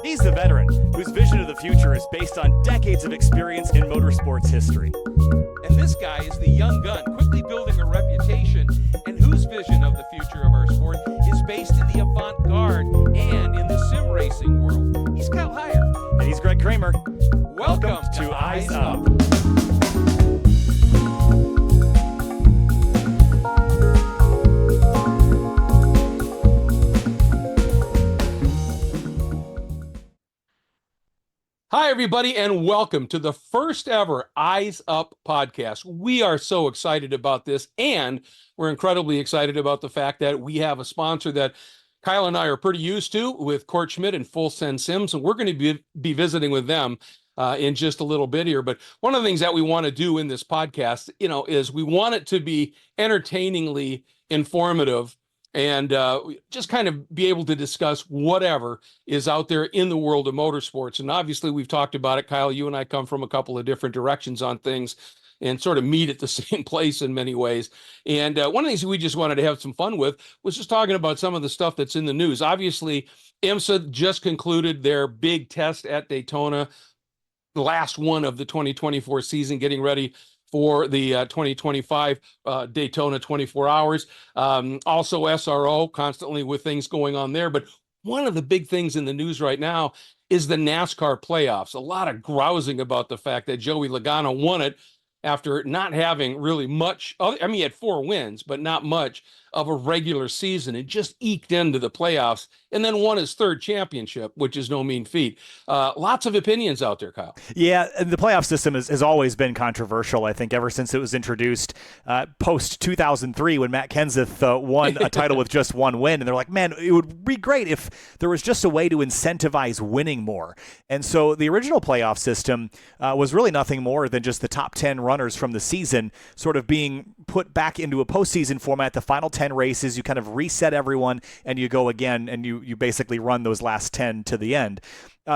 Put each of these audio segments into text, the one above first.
He's the veteran whose vision of the future is based on decades of experience in motorsports history. And this guy is the young gun, quickly building a reputation, and whose vision of the future of our sport is based in the avant-garde and in the sim racing world. He's Kyle Heyer. And he's Greg Kramer. Welcome to Eyes Up. Hi, everybody, and welcome to the first ever Eyes Up podcast. We are so excited about this, and we're incredibly excited about the fact that we have a sponsor that Kyle and I are pretty used to with Court Schmidt and Full Send Sims, and we're going to be visiting with them in just a little bit here. But one of the things that we want to do in this podcast, is we want it to be entertainingly informative and just kind of be able to discuss whatever is out there in the world of motorsports. And obviously, we've talked about it, Kyle. You and I come from a couple of different directions on things and sort of meet at the same place in many ways. And one of the things we just wanted to have some fun with was just talking about some of the stuff that's in the news. Obviously, IMSA just concluded their big test at Daytona, the last one of the 2024 season, getting ready for the 2025 Daytona 24 hours. Also SRO, constantly with things going on there. But one of the big things in the news right now is the NASCAR playoffs. A lot of grousing about the fact that Joey Logano won it after not having really much. I mean, he had 4 wins, but not much of a regular season, and just eked into the playoffs and then won his 3rd championship, which is no mean feat. Lots of opinions out there, Kyle. Yeah, the playoff system has always been controversial, I think, ever since it was introduced post-2003 when Matt Kenseth won a title with just 1 win. And they're like, man, it would be great if there was just a way to incentivize winning more. And so the original playoff system was really nothing more than just the top 10 runners from the season sort of being put back into a postseason format. The final 10 races, you kind of reset everyone and you go again, and you basically run those last 10 to the end.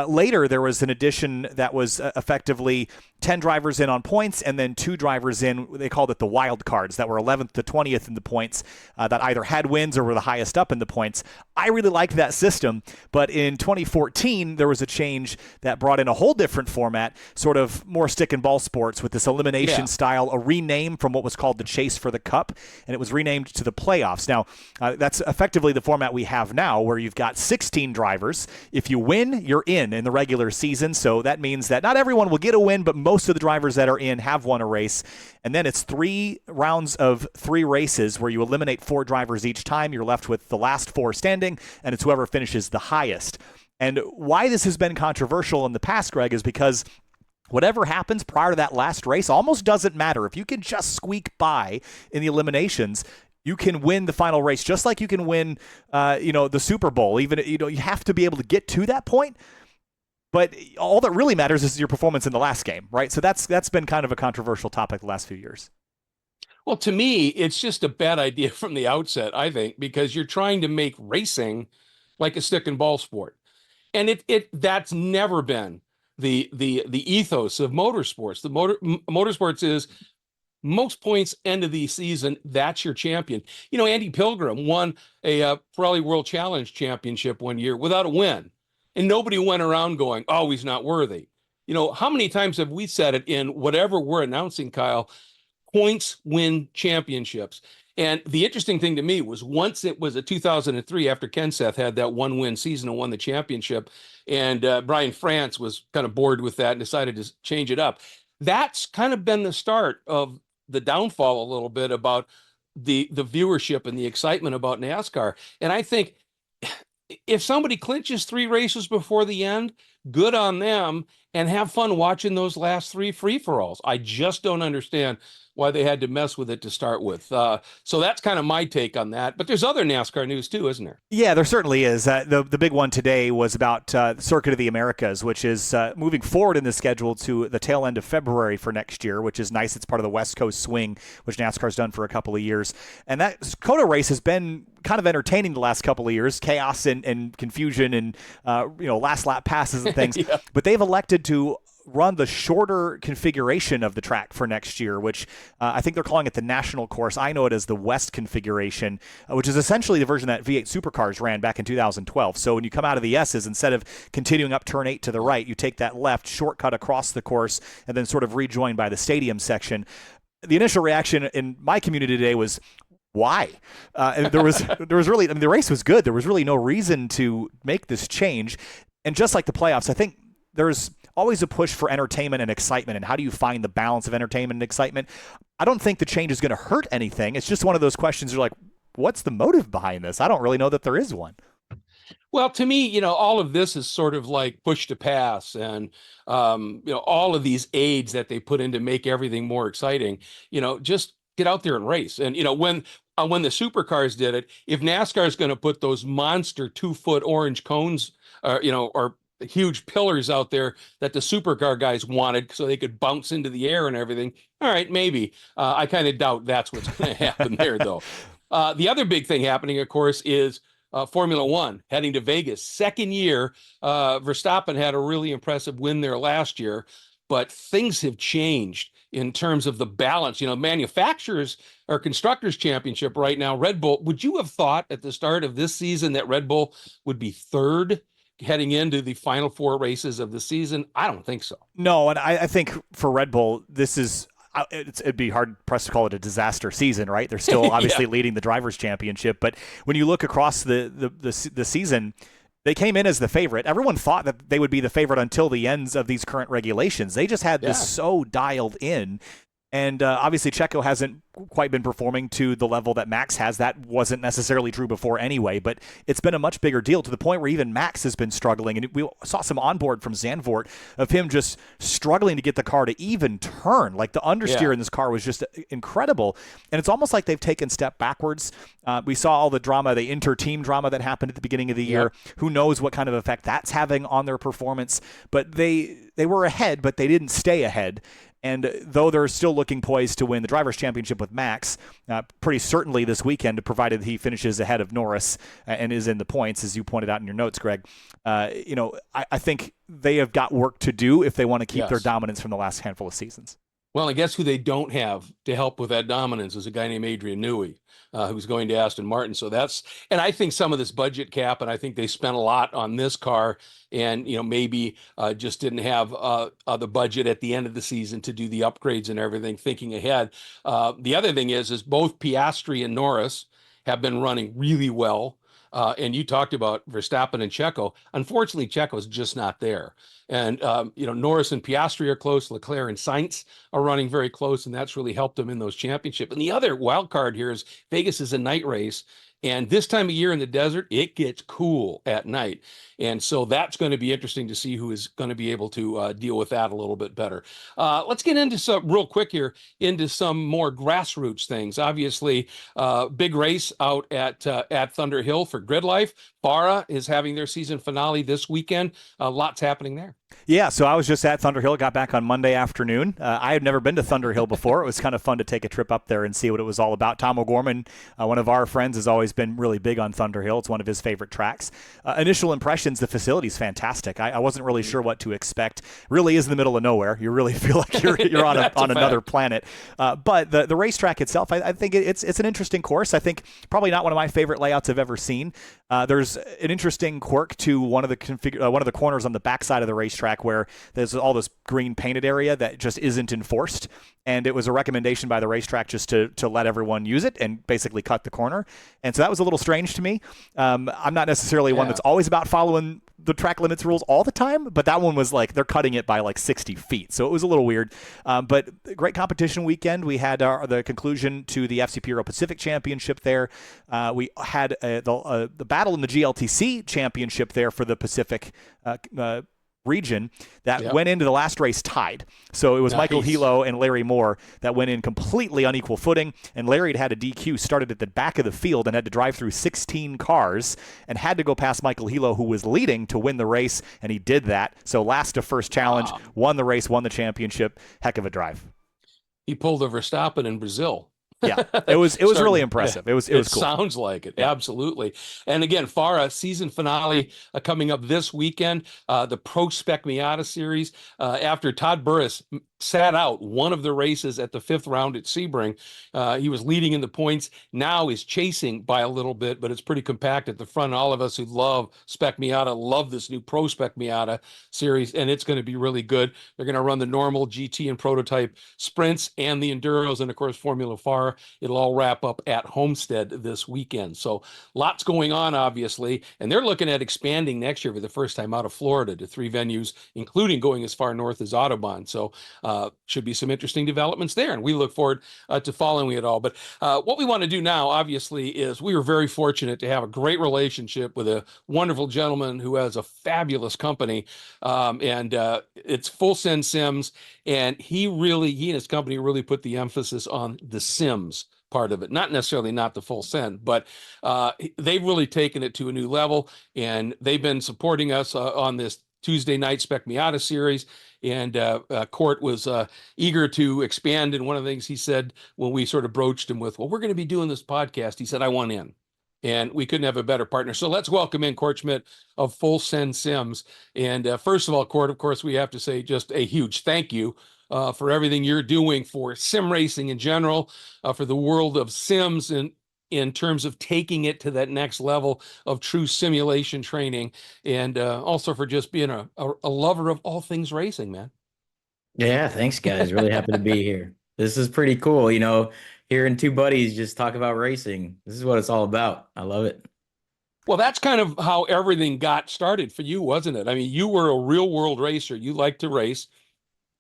Later, there was an addition that was effectively 10 drivers in on points and then 2 drivers in, they called it the wild cards, that were 11th to 20th in the points, that either had wins or were the highest up in the points. I really liked that system, but in 2014, there was a change that brought in a whole different format, sort of more stick and ball sports with this elimination style, a rename from what was called the Chase for the Cup, and it was renamed to the playoffs. Now, that's effectively the format we have now, where you've got 16 drivers. If you win, you're in the regular season. So that means that not everyone will get a win, but most of the drivers that are in have won a race. And then it's 3 rounds of 3 races where you eliminate 4 drivers each time. You're left with the last 4 standing, and it's whoever finishes the highest. And why this has been controversial in the past, Greg, is because whatever happens prior to that last race almost doesn't matter. If you can just squeak by in the eliminations, you can win the final race, just like you can win, the Super Bowl. Even, you have to be able to get to that point. But all that really matters is your performance in the last game, right? So that's been kind of a controversial topic the last few years. Well, to me, it's just a bad idea from the outset, I think, because you're trying to make racing like a stick and ball sport. And that's never been the ethos of motorsports. Motorsports is most points end of the season, that's your champion. Andy Pilgrim won a Pirelli World Challenge Championship one year without a win. And nobody went around going, oh, he's not worthy. How many times have we said it in whatever we're announcing, Kyle? Points win championships. And the interesting thing to me was once it was a 2003 after Kenseth had that 1-win season and won the championship, and Brian France was kind of bored with that and decided to change it up. That's kind of been the start of the downfall a little bit about the viewership and the excitement about NASCAR. And I think if somebody clinches 3 races before the end, good on them, and have fun watching those last 3 free-for-alls. I just don't understand why they had to mess with it to start with. So that's kind of my take on that. But there's other NASCAR news too, isn't there? Yeah, there certainly is. The big one today was about Circuit of the Americas, which is moving forward in the schedule to the tail end of February for next year, which is nice. It's part of the West Coast swing, which NASCAR's done for a couple of years. And that COTA race has been kind of entertaining the last couple of years, chaos and confusion and last lap passes and things. Yeah. But they've elected to run the shorter configuration of the track for next year, which I think they're calling it the national course. I know it as the West configuration, which is essentially the version that V8 Supercars ran back in 2012. So when you come out of the S's, instead of continuing up turn 8 to the right, you take that left shortcut across the course and then sort of rejoin by the stadium section. The initial reaction in my community today was, why? There was really, I mean, the race was good. There was really no reason to make this change. And just like the playoffs, I think there's always a push for entertainment and excitement. And how do you find the balance of entertainment and excitement? I don't think the change is going to hurt anything. It's just one of those questions you're like, what's the motive behind this? I don't really know that there is one. Well, to me, all of this is sort of like push to pass, and all of these aids that they put in to make everything more exciting. Just get out there and race. And when the supercars did it, if NASCAR is going to put those monster 2-foot orange cones, or huge pillars out there that the supercar guys wanted so they could bounce into the air and everything, all right, maybe. I kind of doubt that's what's going to happen there, though. The other big thing happening, of course, is Formula One heading to Vegas. Second year, Verstappen had a really impressive win there last year, but things have changed in terms of the balance. Manufacturers or constructors championship right now, Red Bull, would you have thought at the start of this season that Red Bull would be third heading into the final 4 races of the season? I don't think so. No, and I think for Red Bull, this is, it'd be hard pressed to call it a disaster season, right? They're still obviously leading the Drivers' Championship, but when you look across the season, they came in as the favorite. Everyone thought that they would be the favorite until the ends of these current regulations. They just had this so dialed in. And obviously, Checo hasn't quite been performing to the level that Max has. That wasn't necessarily true before anyway, but it's been a much bigger deal to the point where even Max has been struggling. And we saw some onboard from Zandvoort of him just struggling to get the car to even turn. Like the understeer in this car was just incredible. And it's almost like they've taken a step backwards. We saw all the drama, the inter-team drama that happened at the beginning of the year. Who knows what kind of effect that's having on their performance. But they were ahead, but they didn't stay ahead. And though they're still looking poised to win the Drivers' Championship with Max, pretty certainly this weekend, provided he finishes ahead of Norris and is in the points, as you pointed out in your notes, Greg, I think they have got work to do if they want to keep their dominance from the last handful of seasons. Well, I guess who they don't have to help with that dominance is a guy named Adrian Newey, who's going to Aston Martin. So and I think some of this budget cap, and I think they spent a lot on this car, and maybe just didn't have the budget at the end of the season to do the upgrades and everything, thinking ahead. The other thing is both Piastri and Norris have been running really well. And you talked about Verstappen and Checo. Unfortunately, Checo's just not there. And, Norris and Piastri are close. Leclerc and Sainz are running very close, and that's really helped them in those championships. And the other wild card here is Vegas is a night race. And this time of year in the desert, it gets cool at night. And so that's going to be interesting to see who is going to be able to deal with that a little bit better. Let's get into some real quick here, into some more grassroots things. Obviously, big race out at Thunder Hill for Grid Life. Barra is having their season finale this weekend. Lots happening there. Yeah, so I was just at Thunder Hill, got back on Monday afternoon. I had never been to Thunder Hill before. It was kind of fun to take a trip up there and see what it was all about. Tom O'Gorman, one of our friends, has always been really big on Thunder Hill. It's one of his favorite tracks. Initial impressions, the facility's fantastic. I wasn't really sure what to expect. Really is in the middle of nowhere. You really feel like you're on on another planet. But the racetrack itself, I think it's an interesting course. I think probably not one of my favorite layouts I've ever seen. There's an interesting quirk to one of the corners on the backside of the racetrack where there's all this green painted area that just isn't enforced. And it was a recommendation by the racetrack just to let everyone use it and basically cut the corner. And so that was a little strange to me. I'm not necessarily one that's always about following the track limits rules all the time, but that one was like they're cutting it by like 60 feet. So it was a little weird. But great competition weekend. We had the conclusion to the FCP Euro Pacific Championship there. We had the battle in the GLTC Championship there for the Pacific region that went into the last race tied. So it was Michael Hilo and Larry Moore that went in completely unequal footing, and Larry had a DQ, started at the back of the field and had to drive through 16 cars and had to go past Michael Hilo, who was leading, to win the race, and he did that. So last to first challenge, won the race, won the championship. Heck of a drive. He pulled a Verstappen in Brazil. Yeah, it was really Yeah, impressive. It was it cool. sounds like it. Yeah. Absolutely. And again, FARA season finale coming up this weekend. The Pro Spec Miata series. After Todd Burris sat out one of the races at the fifth round at Sebring, he was leading in the points. Now is chasing by a little bit, but it's pretty compact at the front. All of us who love Spec Miata love this new Pro Spec Miata series, and it's going to be really good. They're going to run the normal GT and prototype sprints and the enduros, and of course Formula FAR. It'll all wrap up at Homestead this weekend. So lots going on, obviously, and they're looking at expanding next year for the first time out of Florida to 3 venues, including going as far north as Audubon. So should be some interesting developments there, and we look forward to following it all. But what we want to do now, obviously, is we were very fortunate to have a great relationship with a wonderful gentleman who has a fabulous company, and it's Full Send Sims, and he and his company really put the emphasis on the Sims part of it, not necessarily not the full send, but they've really taken it to a new level, and they've been supporting us on this Tuesday night Spec Miata series. And Court was eager to expand. And one of the things he said when we sort of broached him with, well, we're going to be doing this podcast, he said, I want in. And we couldn't have a better partner. So let's welcome in Court Schmidt of Full Send Sims. And first of all, Court, of course, we have to say just a huge thank you for everything you're doing for sim racing in general, for the world of sims, and in terms of taking it to that next level of true simulation training, and also for just being a lover of all things racing, man. Yeah, thanks, guys. Really happy to be here. This is pretty cool. Hearing two buddies just talk about racing. This is what it's all about. I love it. Well, that's kind of how everything got started for you, wasn't it? I mean, you were a real world racer. You liked to race.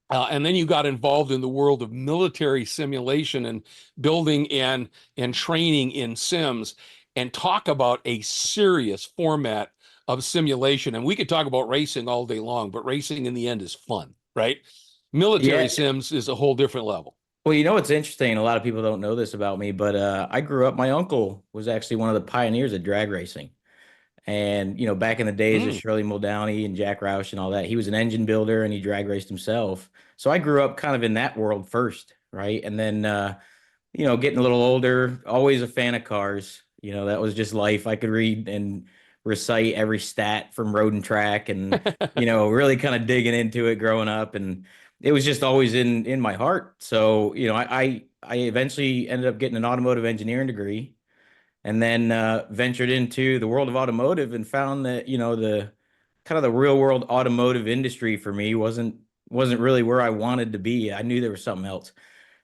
And then you got involved in the world of military simulation and building and training in sims, and talk about a serious format of simulation. And we could talk about racing all day long, but racing in the end is fun, right? Military Yeah. sims is a whole different level. Well, what's interesting, a lot of people don't know this about me, but I grew up, my uncle was actually one of the pioneers of drag racing. And, back in the days of Mm, Shirley Muldowney and Jack Roush and all that, he was an engine builder and he drag raced himself. So I grew up kind of in that world first, right? And then, getting a little older, always a fan of cars. That was just life. I could read and recite every stat from Road and Track, and, really kind of digging into it growing up. And it was just always in my heart. So, I eventually ended up getting an automotive engineering degree, and then ventured into the world of automotive and found that, the kind of the real world automotive industry for me wasn't really where I wanted to be. I knew there was something else.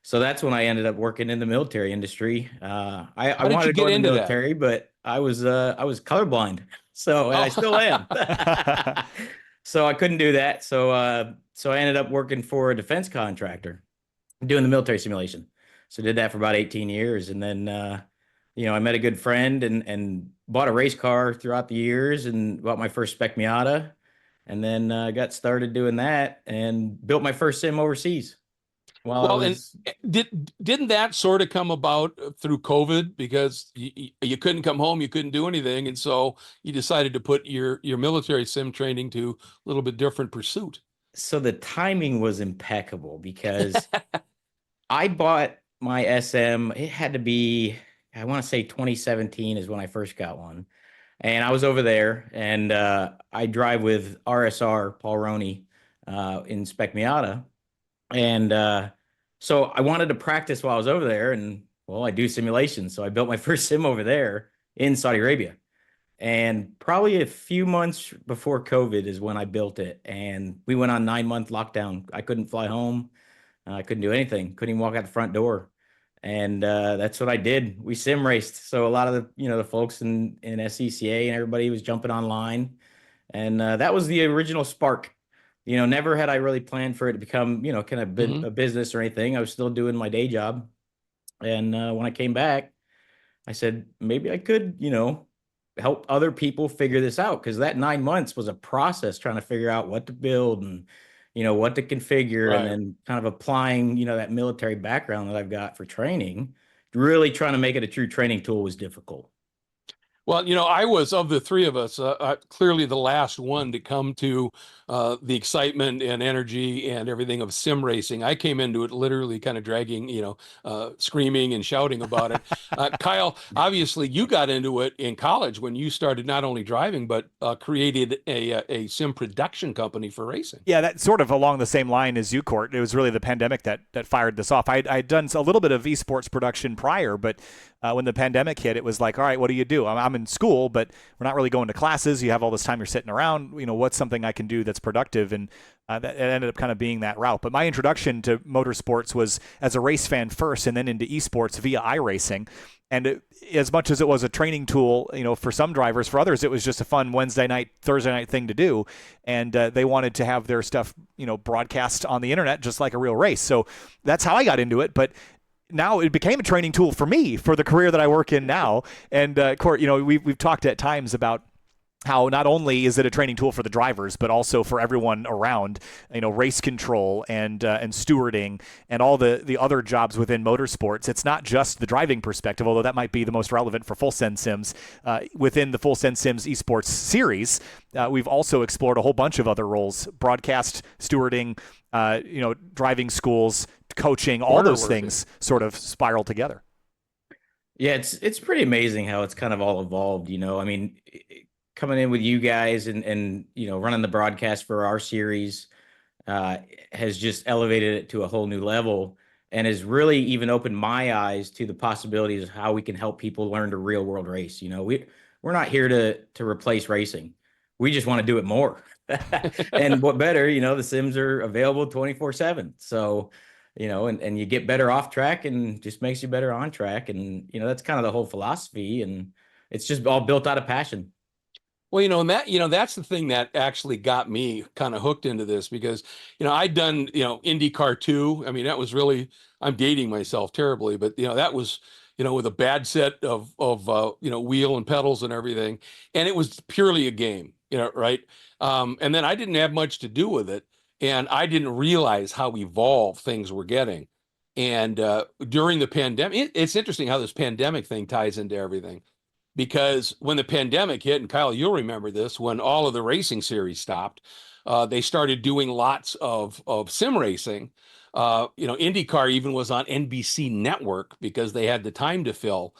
So that's when I ended up working in the military industry. I how did wanted you to go get in the into that? military, but I was colorblind. So, and I still am. Oh, So I couldn't do that. So I ended up working for a defense contractor doing the military simulation. So did that for about 18 years. And then, I met a good friend and bought a race car throughout the years and bought my first Spec Miata, and then got started doing that and built my first sim overseas while I well, and was. didn't that sort of come about through COVID, because you couldn't come home, you couldn't do anything, and so you decided to put your military sim training to a little bit different pursuit. So the timing was impeccable because I bought my SM. It had to be, I want to say 2017 is when I first got one. And I was over there, and I drive with RSR, Paul Roney, in Spec Miata. And so I wanted to practice while I was over there. And well, I do simulations. So I built my first sim over there in Saudi Arabia. And probably a few months before COVID is when I built it. And we went on 9-month lockdown. I couldn't fly home. I couldn't do anything. Couldn't even walk out the front door. And that's what I did. We sim raced. So a lot of the folks in SCCA and everybody was jumping online. And that was the original spark. Never had I really planned for it to become, kind of Mhm. a business or anything. I was still doing my day job. And when I came back, I said, maybe I could, help other people figure this out. Because that 9 months was a process trying to figure out what to build and, what to configure, and Right. then kind of applying, that military background that I've got for training, really trying to make it a true training tool was difficult. Well, I was, of the three of us, clearly the last one to come to the excitement and energy and everything of sim racing. I came into it literally kind of dragging, screaming and shouting about it. Kyle, obviously you got into it in college when you started not only driving, but created a sim production company for racing. Yeah, that's sort of along the same line as you, Court. It was really the pandemic that fired this off. I'd done a little bit of esports production prior, but when the pandemic hit, it was like, all right, what do you do? I'm in school, but we're not really going to classes. You have all this time you're sitting around. What's something I can do that's productive? And that it ended up kind of being that route. But my introduction to motorsports was as a race fan first, and then into esports via iRacing. And as much as it was a training tool, for some drivers, for others, it was just a fun Wednesday night, Thursday night thing to do. And they wanted to have their stuff, broadcast on the internet, just like a real race. So that's how I got into it. But now it became a training tool for me for the career that I work in now. And Court, we've talked at times about how not only is it a training tool for the drivers, but also for everyone around, race control and stewarding and all the other jobs within motorsports. It's not just the driving perspective, although that might be the most relevant for Full Send Sims. Within the Full Send Sims esports series, we've also explored a whole bunch of other roles: broadcast, stewarding, driving schools, coaching, all those things sort of spiral together. Yeah, it's pretty amazing how it's kind of all evolved. I mean, coming in with you guys and running the broadcast for our series has just elevated it to a whole new level, and has really even opened my eyes to the possibilities of how we can help people learn to real world race. We're not here to replace racing. We just want to do it more. And what better, the sims are available 24/7. So, and you get better off track, and just makes you better on track. And, that's kind of the whole philosophy, and it's just all built out of passion. Well, and that's the thing that actually got me kind of hooked into this, because, I'd done, IndyCar 2. I mean, that was really, I'm dating myself terribly, but, that was, with a bad set of wheel and pedals and everything. And it was purely a game, right? And then I didn't have much to do with it. And I didn't realize how evolved things were getting. And during the pandemic, it's interesting how this pandemic thing ties into everything. Because when the pandemic hit, and Kyle, you'll remember this, when all of the racing series stopped, they started doing lots of sim racing. IndyCar even was on NBC Network because they had the time to fill.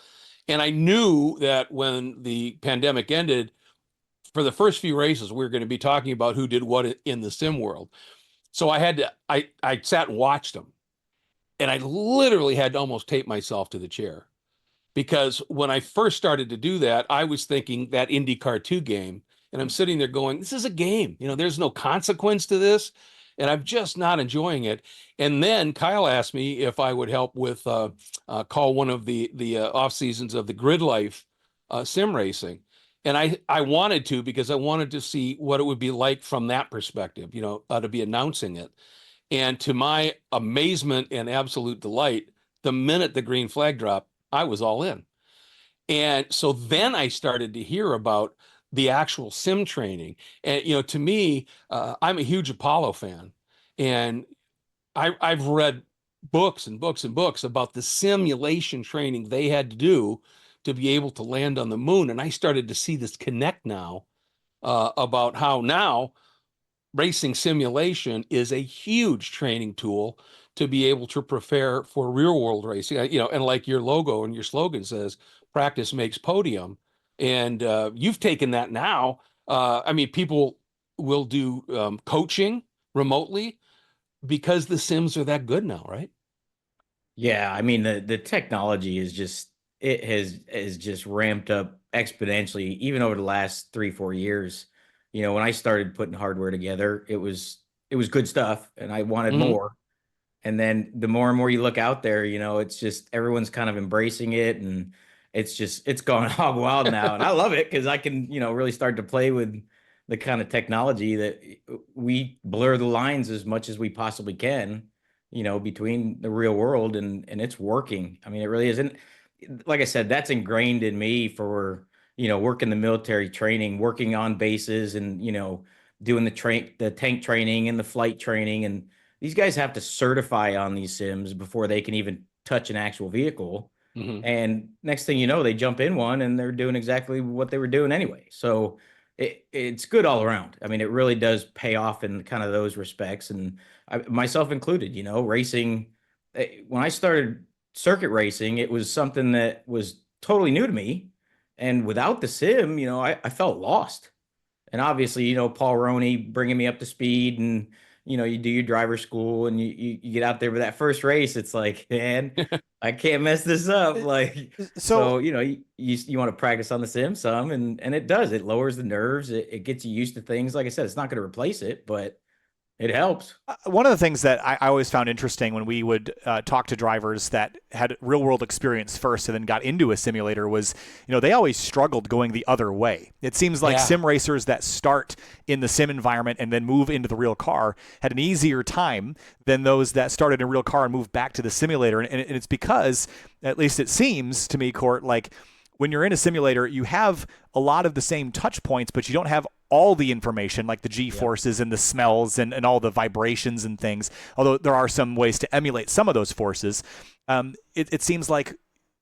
And I knew that when the pandemic ended, for the first few races, we were going to be talking about who did what in the sim world. So I sat and watched them. And I literally had to almost tape myself to the chair. Because when I first started to do that, I was thinking that IndyCar 2 game, and I'm sitting there going, this is a game. There's no consequence to this, and I'm just not enjoying it. And then Kyle asked me if I would help with call one of the off seasons of the Grid Life sim racing. And I wanted to, because I wanted to see what it would be like from that perspective, to be announcing it. And to my amazement and absolute delight, the minute the green flag dropped, I was all in. And so then I started to hear about the actual sim training. And, to me, I'm a huge Apollo fan. And I've read books and books and books about the simulation training they had to do to be able to land on the moon. And I started to see this connect now about how now racing simulation is a huge training tool to be able to prepare for real world racing. And like your logo and your slogan says, practice makes podium. And you've taken that now. I mean, people will do coaching remotely because the sims are that good now, right? Yeah, I mean, the technology is just, it has just ramped up exponentially, even over the last 3-4 years. When I started putting hardware together, it was good stuff, and I wanted Mhm. more. And then the more and more you look out there, it's just everyone's kind of embracing it, and it's going hog wild now. And I love it because I can, really start to play with the kind of technology that we blur the lines as much as we possibly can, between the real world, and it's working. I mean, it really isn't. Like I said, that's ingrained in me for, working the military training, working on bases, and, doing the tank training and the flight training. And these guys have to certify on these sims before they can even touch an actual vehicle. Mhm. And next thing you know, they jump in one and they're doing exactly what they were doing anyway. So it's good all around. I mean, it really does pay off in kind of those respects. And myself included, racing, when I started circuit racing, it was something that was totally new to me. And without the sim, I felt lost. And obviously, Paul Roney bringing me up to speed, and you do your driver school, and you get out there for that first race. It's like, man, I can't mess this up. Like, So so you want to practice on the sim some, and it does. It lowers the nerves. It gets you used to things. Like I said, it's not going to replace it, but it helps. one of the things that I always found interesting when we would talk to drivers that had real world experience first and then got into a simulator was, they always struggled going the other way. It seems like Yeah. sim racers that start in the sim environment and then move into the real car had an easier time than those that started in a real car and moved back to the simulator. And it's because, at least it seems to me, Court, like when you're in a simulator, you have a lot of the same touch points, but you don't have all the information like the G forces and the smells and all the vibrations and things. Although there are some ways to emulate some of those forces. It seems like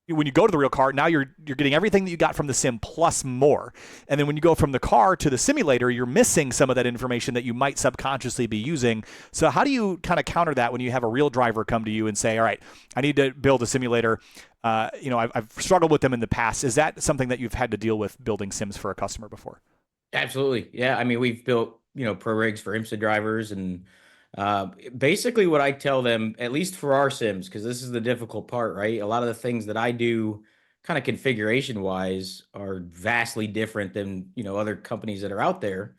when you go to the real car, now you're getting everything that you got from the sim plus more. And then when you go from the car to the simulator, you're missing some of that information that you might subconsciously be using. So how do you kind of counter that when you have a real driver come to you and say, all right, I need to build a simulator. I've struggled with them in the past. Is that something that you've had to deal with building sims for a customer before? Absolutely. Yeah. I mean, we've built, pro rigs for IMSA drivers, and basically what I tell them, at least for our sims, because this is the difficult part, right? A lot of the things that I do kind of configuration wise are vastly different than, other companies that are out there.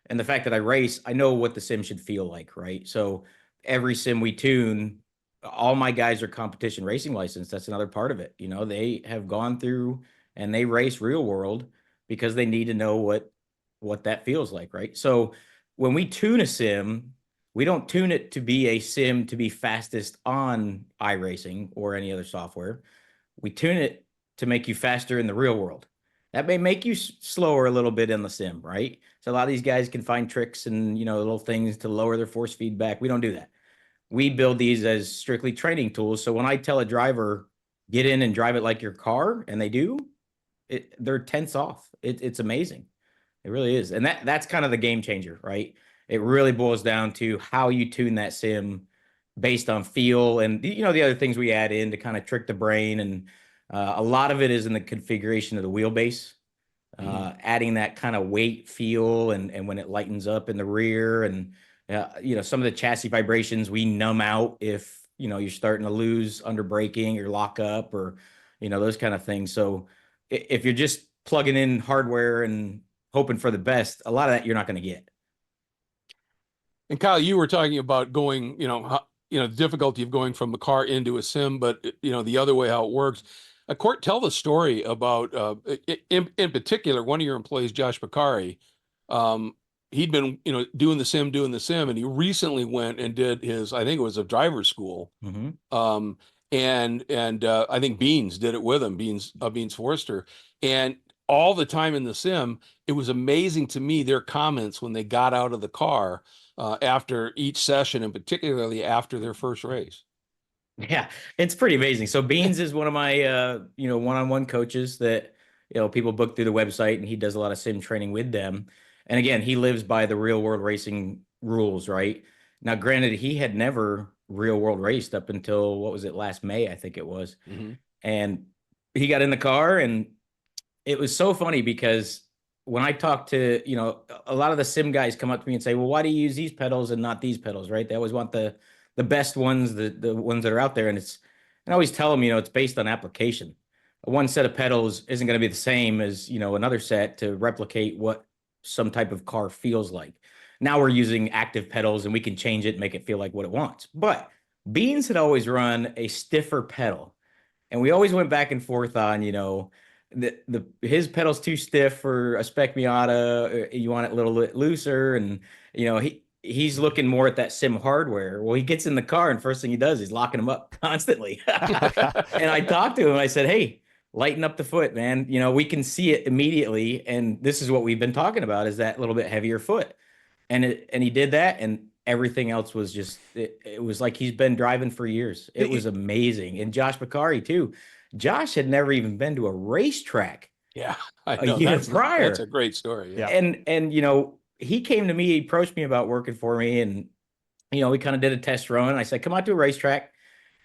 And the fact that I race, I know what the sim should feel like, right? So every sim we tune, all my guys are competition racing licensed. That's another part of it. They have gone through and they race real world because they need to know what that feels like, right? So when we tune a sim, we don't tune it to be a sim to be fastest on iRacing or any other software. We tune it to make you faster in the real world. That may make you slower a little bit in the sim, right? So a lot of these guys can find tricks and little things to lower their force feedback. We don't do that. We build these as strictly training tools. So when I tell a driver, get in and drive it like your car, and they do, they're tense off. It's amazing. It really is. And that's kind of the game changer, right? It really boils down to how you tune that sim based on feel and the other things we add in to kind of trick the brain. And a lot of it is in the configuration of the wheelbase, adding that kind of weight feel and when it lightens up in the rear, and some of the chassis vibrations we numb out if you're starting to lose under braking or lock up or those kind of things. So if you're just plugging in hardware and hoping for the best, a lot of that you're not going to get. And Kyle, you were talking about going, the difficulty of going from the car into a sim, but the other way how it works. Court, tell the story about, in particular, one of your employees, Josh Bakari. He'd been, doing the sim, and he recently went and did his, I think it was a driver's school. Mm-hmm. And I think Beans did it with him, Beans Forrester, and all the time in the sim, it was amazing to me their comments when they got out of the car after each session, and particularly after their first race. Yeah, it's pretty amazing. So Beans is one of my one-on-one coaches that people book through the website, and he does a lot of sim training with them. And again, he lives by the real world racing rules, right? Now, granted, he had never real world raced up until what was it, last May, I think it was. Mm-hmm. And he got in the car, and it was so funny because when I talk to, a lot of the sim guys come up to me and say, well, why do you use these pedals and not these pedals, right? They always want the best ones, the ones that are out there. And I always tell them, it's based on application. One set of pedals isn't going to be the same as, another set to replicate what some type of car feels like. Now we're using active pedals and we can change it and make it feel like what it wants. But Beans had always run a stiffer pedal. And we always went back and forth on, his pedal's too stiff for a Spec Miata. You want it a little bit looser. And, he's looking more at that sim hardware. Well, he gets in the car and first thing he does is locking him up constantly. And I talked to him and I said, hey, lighten up the foot, man. We can see it immediately. And this is what we've been talking about, is that little bit heavier foot. And he did that, and everything else was just, it was like he's been driving for years. It was amazing. And Josh Bakari too. Josh had never even been to a racetrack Yeah, I a know. year That's prior. a great story. Yeah. Yeah. And you know, he came to me, he approached me about working for me, and you know, we kind of did a test run. I said, come out to a racetrack.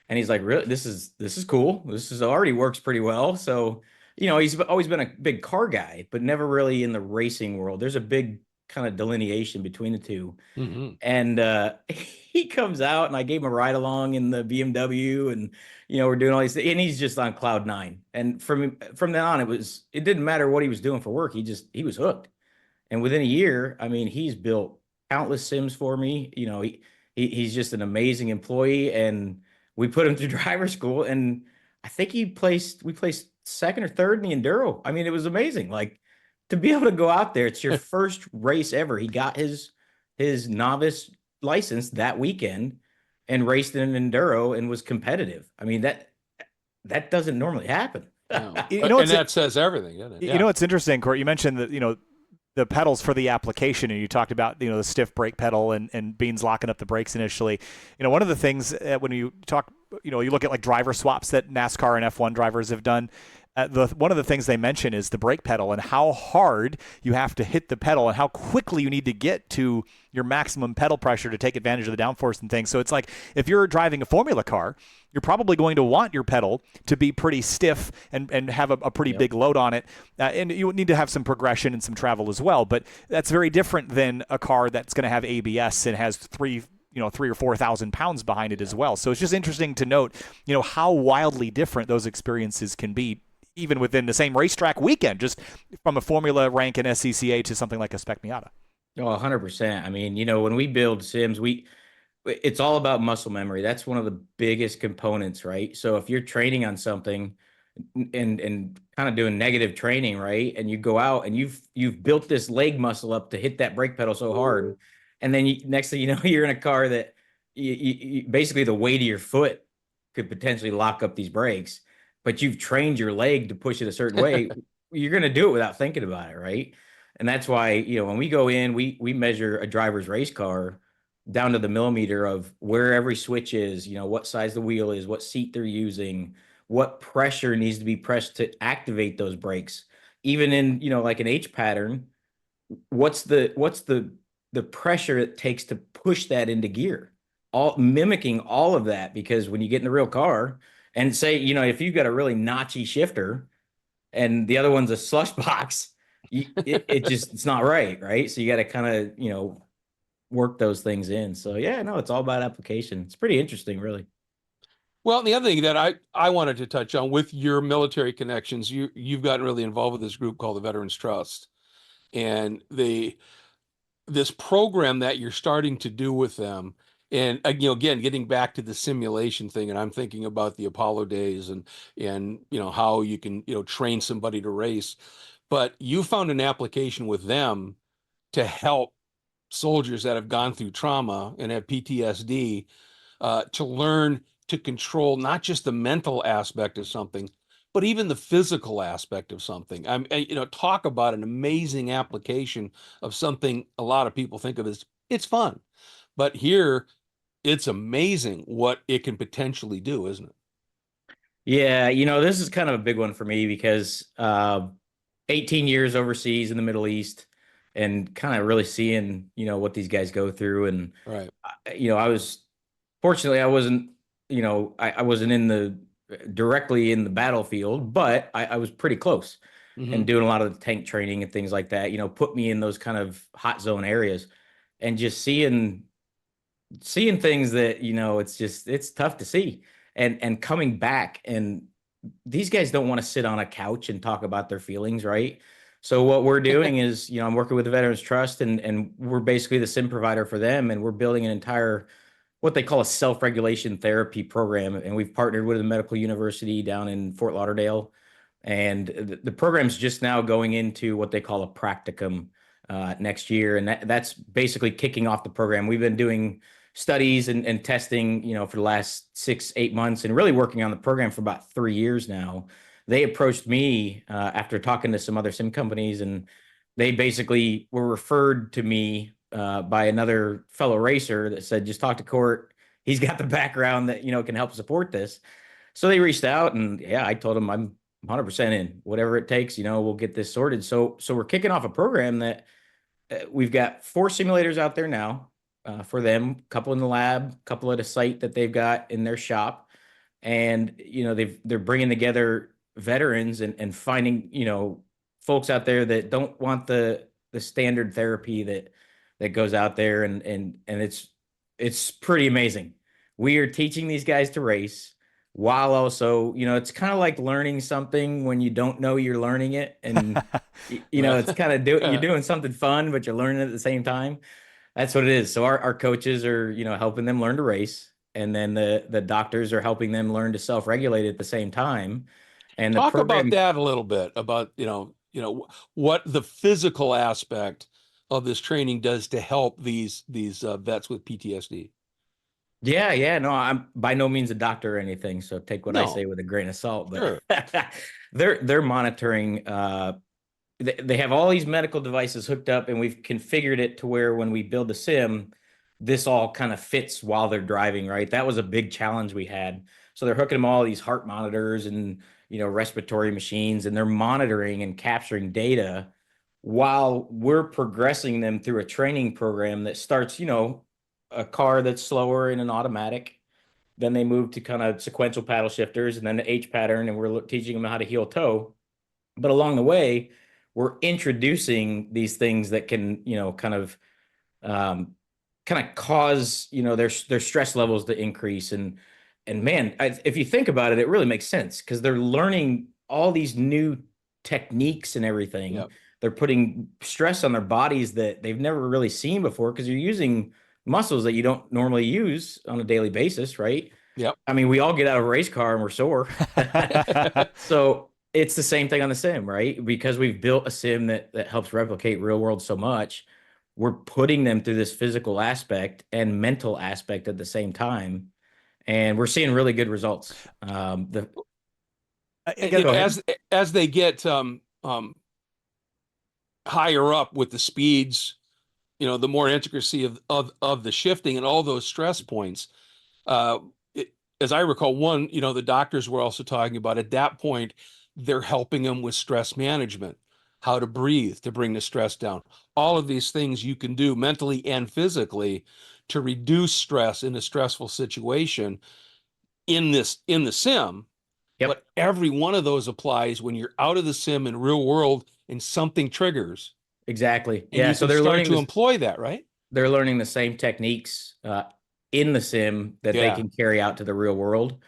And he's like, really, this is cool. This is already works pretty well. So, you know, he's always been a big car guy, but never really in the racing world. There's a big kind of delineation between the two. Hmm. And he comes out, and I gave him a ride along in the BMW, and you know, we're doing all these things, and he's just on cloud nine. And from then on, it didn't matter what he was doing for work. He was hooked. And within a year, I mean, he's built countless sims for me. You know, he's just an amazing employee. And we put him through driver school, and I think we placed second or third in the enduro. I mean, it was amazing. Like to be able to go out there, it's your first race ever. He got his novice license that weekend and raced in an enduro and was competitive. I mean, that doesn't normally happen. No. You know, And that says everything, doesn't it? you Yeah. know, it's interesting, Court. You mentioned that, the pedals for the application, and you talked about, the stiff brake pedal and Beans locking up the brakes initially. One of the things when you talk, you look at like driver swaps that NASCAR and F1 drivers have done. One of the things they mention is the brake pedal and how hard you have to hit the pedal and how quickly you need to get to your maximum pedal pressure to take advantage of the downforce and things. So it's like if you're driving a formula car, you're probably going to want your pedal to be pretty stiff and have a pretty Yep. big load on it. And you need to have some progression and some travel as well. But that's very different than a car that's going to have ABS and has 3 or 4,000 pounds behind it as well. So it's just interesting to note, how wildly different those experiences can be, even within the same racetrack weekend, just from a Formula rank in SCCA to something like a Spec Miata. Oh, 100%. I mean, you know, when we build sims, it's all about muscle memory. That's one of the biggest components, right? So if you're training on something and kind of doing negative training, right? And you go out and you've built this leg muscle up to hit that brake pedal so hard, and then next thing you know, you're in a car that basically the weight of your foot could potentially lock up these brakes, but you've trained your leg to push it a certain way. You're going to do it without thinking about it, right? And that's why, you know, when we go in, we measure a driver's race car down to the millimeter of where every switch is, you know, what size the wheel is, what seat they're using, what pressure needs to be pressed to activate those brakes. Even in, you know, like an H pattern, what's the pressure it takes to push that into gear? All mimicking all of that, because when you get in the real car and say, you know, if you've got a really notchy shifter and the other one's a slush box, it's not right, right? So you got to kind of, you know, work those things in. So yeah, no, it's all about application. It's pretty interesting, really. Well, the other thing that I wanted to touch on with your military connections, you've gotten really involved with this group called the Veterans Trust, and this program that you're starting to do with them. And you know, again, getting back to the simulation thing, and I'm thinking about the Apollo days and you know how you can train somebody to race, but you found an application with them to help soldiers that have gone through trauma and have PTSD to learn to control not just the mental aspect of something, but even the physical aspect of something. Talk about an amazing application of something a lot of people think of as it's fun, but here it's amazing what it can potentially do, isn't it? Yeah, you know, this is kind of a big one for me because 18 years overseas in the Middle East and kind of really seeing, you know, what these guys go through. And, Right. you know, fortunately, I wasn't, you know, I wasn't directly in the battlefield, but I was pretty close Hmm. and doing a lot of the tank training and things like that, you know, put me in those kind of hot zone areas and just seeing things that, you know, it's tough to see. And coming back, and these guys don't want to sit on a couch and talk about their feelings, right? So what we're doing is, you know, I'm working with the Veterans Trust, and we're basically the sim provider for them, and we're building an entire what they call a self-regulation therapy program, and we've partnered with a medical university down in Fort Lauderdale, and the program's just now going into what they call a practicum next year, and that's basically kicking off the program. We've been doing studies and testing, you know, for the last 6, 8 months, and really working on the program for about 3 years now. They approached me after talking to some other sim companies, and they basically were referred to me by another fellow racer that said, just talk to Court. He's got the background that, you know, can help support this. So they reached out, and yeah, I told them I'm 100% in, whatever it takes, we'll get this sorted. So we're kicking off a program that we've got 4 simulators out there now for them, a couple in the lab, a couple at a site that they've got in their shop. And, they're bringing together veterans and finding, folks out there that don't want the standard therapy that goes out there. And it's pretty amazing. We are teaching these guys to race while also, it's kind of like learning something when you don't know you're learning it. And, it's kind of you're doing something fun, but you're learning at the same time. That's what it is. So our coaches are, helping them learn to race. And then the doctors are helping them learn to self-regulate at the same time. And the Talk about program, that a little bit about, what the physical aspect of this training does to help these vets with PTSD. yeah, no, I'm by no means a doctor or anything. So take what I No, say with a grain of salt, sure. but they're monitoring, they have all these medical devices hooked up, and we've configured it to where when we build the sim, this all kind of fits while they're driving, right? That was a big challenge we had. So they're hooking them all these heart monitors and, respiratory machines, and they're monitoring and capturing data while we're progressing them through a training program that starts, a car that's slower in an automatic. Then they move to kind of sequential paddle shifters and then the H pattern, and we're teaching them how to heel toe. But along the way, we're introducing these things that can, kind of cause, their stress levels to increase. And man, if you think about it, it really makes sense because they're learning all these new techniques and everything. Yep. They're putting stress on their bodies that they've never really seen before because you're using muscles that you don't normally use on a daily basis, right? Yep. I mean, we all get out of a race car and we're sore. So it's the same thing on the sim, right? Because we've built a sim that helps replicate real world so much, we're putting them through this physical aspect and mental aspect at the same time, and we're seeing really good results. As they get higher up with the speeds, the more intricacy of the shifting and all those stress points. As I recall, the doctors were also talking about at that point, they're helping them with stress management, how to breathe to bring the stress down. All of these things you can do mentally and physically to reduce stress in a stressful situation in the sim. Yep. But every one of those applies when you're out of the sim in real world and something triggers. Exactly. And Yeah. you So can start to employ that, right? they're learning the same techniques in the sim that they can carry out to the real world.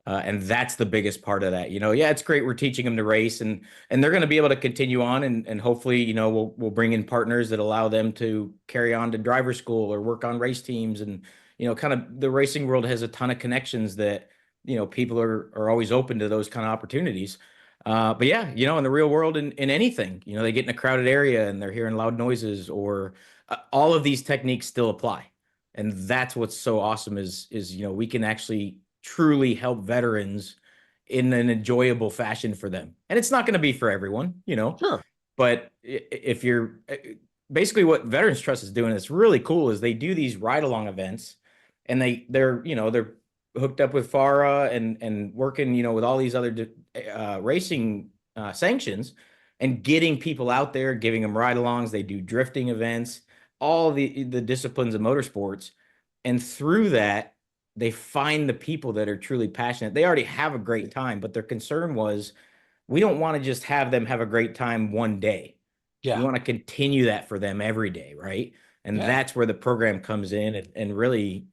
And that's the biggest part of that. Yeah, it's great. We're teaching them to race, and they're going to be able to continue on, and hopefully, we'll bring in partners that allow them to carry on to driver school or work on race teams. And, kind of the racing world has a ton of connections that, people are always open to those kind of opportunities. But yeah, in the real world, in anything, they get in a crowded area and they're hearing loud noises, or all of these techniques still apply. And that's what's so awesome is, we can actually truly help veterans in an enjoyable fashion for them. And it's not going to be for everyone, Sure. but if you're basically what Veterans Trust is doing, that's really cool, is they do these ride along events, and they're hooked up with FARA and working, with all these other racing sanctions, and getting people out there, giving them ride alongs. They do drifting events, all the disciplines of motorsports. And through that, they find the people that are truly passionate. They already have a great time, but their concern was, we don't want to just have them have a great time one day. Yeah. We want to continue that for them every day, right? And that's where the program comes in, and really,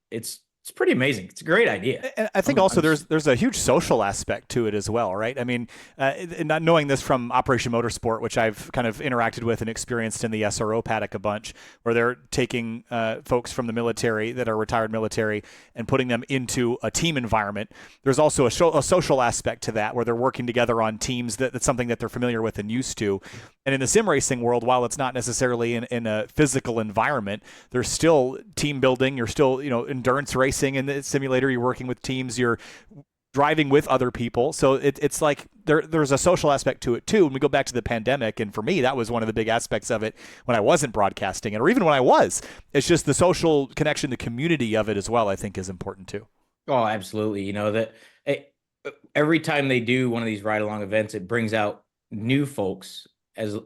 it's pretty amazing. It's a great idea. And I think also there's a huge social aspect to it as well, right? I mean, not knowing this from Operation Motorsport, which I've kind of interacted with and experienced in the SRO paddock a bunch, where they're taking folks from the military that are retired military and putting them into a team environment. There's also a social aspect to that, where they're working together on teams. That's something that they're familiar with and used to. And in the sim racing world, while it's not necessarily in a physical environment, there's still team building. You're still, endurance racing in the simulator. You're working with teams. You're driving with other people. So it's like there's a social aspect to it too. And we go back to the pandemic, and for me, that was one of the big aspects of it when I wasn't broadcasting it, or even when I was. It's just the social connection, the community of it as well, I think is important too. Oh, absolutely. every time they do one of these ride along events, it brings out new folks as